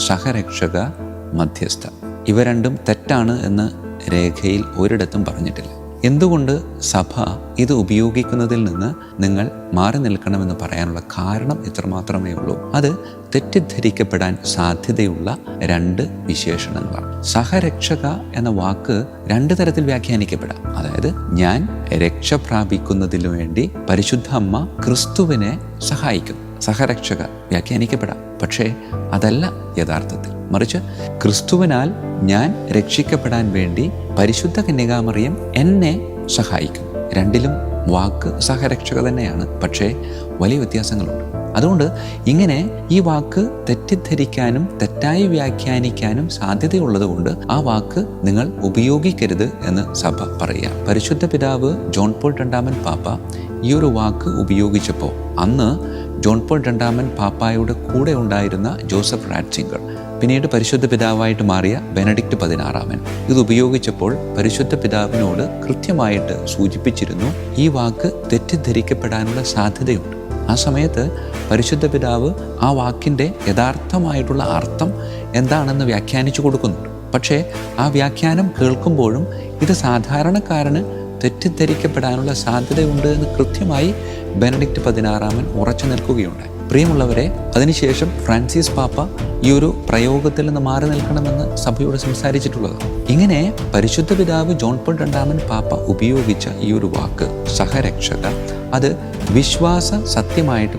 സഹരക്ഷക, മധ്യസ്ഥ. ഇവ രണ്ടും തെറ്റാണ് എന്ന് രേഖയിൽ ഒരിടത്തും പറഞ്ഞിട്ടില്ല. എന്തുകൊണ്ട് സഭ ഇത് ഉപയോഗിക്കുന്നതിൽ നിന്ന് നിങ്ങൾ മാറി നിൽക്കണമെന്ന് പറയാനുള്ള കാരണം ഇത്രമാത്രമേ ഉള്ളൂ. അത് തെറ്റിദ്ധരിക്കപ്പെടാൻ സാധ്യതയുള്ള രണ്ട് വിശേഷണങ്ങളാണ്. സഹരക്ഷക എന്ന വാക്ക് രണ്ട് തരത്തിൽ വ്യാഖ്യാനിക്കപ്പെടാം. അതായത് ഞാൻ രക്ഷ പ്രാപിക്കുന്നതിനു വേണ്ടി പരിശുദ്ധ അമ്മ ക്രിസ്തുവിനെ സഹായിക്കുന്നു. സഹരക്ഷക വ്യാഖ്യാനിക്കപ്പെടാം. പക്ഷേ അതല്ല യഥാർത്ഥത്തിൽ. മറിച്ച് ക്രിസ്തുവിനാൽ ഞാൻ രക്ഷിക്കപ്പെടാൻ വേണ്ടി പരിശുദ്ധ കന്യകാമറിയം എന്നെ സഹായിക്കും. രണ്ടിലും വാക്ക് സഹരക്ഷക തന്നെയാണ്, പക്ഷേ വലിയ വ്യത്യാസങ്ങളുണ്ട്. അതുകൊണ്ട് ഇങ്ങനെ ഈ വാക്ക് തെറ്റിദ്ധരിക്കാനും തെറ്റായി വ്യാഖ്യാനിക്കാനും സാധ്യതയുള്ളത് കൊണ്ട് ആ വാക്ക് നിങ്ങൾ ഉപയോഗിക്കരുത് എന്ന് സഭ പറയുക. പരിശുദ്ധ പിതാവ് ജോൺ പോൾ രണ്ടാമൻ പാപ്പ ഈ ഒരു വാക്ക് ഉപയോഗിച്ചപ്പോൾ അന്ന് ജോൺ പോൾ രണ്ടാമൻ പാപ്പായുടെ കൂടെ ഉണ്ടായിരുന്ന ജോസഫ് റാറ്റ്സിംഗർ, പിന്നീട് പരിശുദ്ധ പിതാവായിട്ട് മാറിയ ബെനഡിക്റ്റ് 16 ഇത് ഉപയോഗിച്ചപ്പോൾ പരിശുദ്ധ പിതാവിനോട് കൃത്യമായിട്ട് സൂചിപ്പിച്ചിരുന്നു, ഈ വാക്ക് തെറ്റിദ്ധരിക്കപ്പെടാനുള്ള സാധ്യതയുണ്ട്. ആ സമയത്ത് പരിശുദ്ധ പിതാവ് ആ വാക്കിൻ്റെ യഥാർത്ഥമായിട്ടുള്ള അർത്ഥം എന്താണെന്ന് വ്യാഖ്യാനിച്ചു കൊടുക്കുന്നുണ്ട്. പക്ഷേ ആ വ്യാഖ്യാനം കേൾക്കുമ്പോഴും ഇത് സാധാരണക്കാരന് തെറ്റിദ്ധരിക്കപ്പെടാനുള്ള സാധ്യതയുണ്ട് എന്ന് കൃത്യമായി ബെനഡിക്റ്റ് 16 ഉറച്ചു നിൽക്കുകയുണ്ടായി. പ്രിയമുള്ളവരെ, അതിനുശേഷം ഫ്രാൻസിസ് പാപ്പ ഈ ഒരു പ്രയോഗത്തിൽ നിന്ന് മാറി നിൽക്കണമെന്ന് സഭയോട് സംസാരിച്ചിട്ടുള്ളത്. ഇങ്ങനെ പരിശുദ്ധ പിതാവ് ജോൺ പോൾ രണ്ടാമൻ പാപ്പ ഉപയോഗിച്ച ഈ ഒരു വാക്ക് സഹരക്ഷക, അത് വിശ്വാസ സത്യമായിട്ട്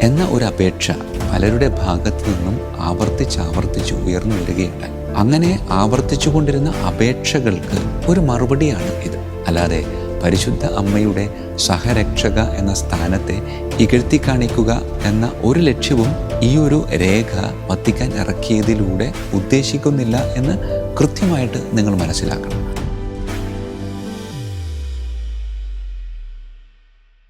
എന്ന ഒരു അപേക്ഷ പലരുടെ ഭാഗത്തു നിന്നും ആവർത്തിച്ച് ഉയർന്നു വരികയുണ്ടായി. അങ്ങനെ ആവർത്തിച്ചു കൊണ്ടിരുന്ന അപേക്ഷകൾക്ക് ഒരു മറുപടിയാണ് ഇത്. അല്ലാതെ പരിശുദ്ധ അമ്മയുടെ സഹരക്ഷക എന്ന സ്ഥാനത്തെ ഇകഴ്ത്തി കാണിക്കുക എന്ന ഒരു ലക്ഷ്യവും ഈ ഒരു രേഖ വത്തിക്കാൻ ഇറക്കിയതിലൂടെ ഉദ്ദേശിക്കുന്നില്ല എന്ന് കൃത്യമായിട്ട് നിങ്ങൾ മനസ്സിലാക്കണം.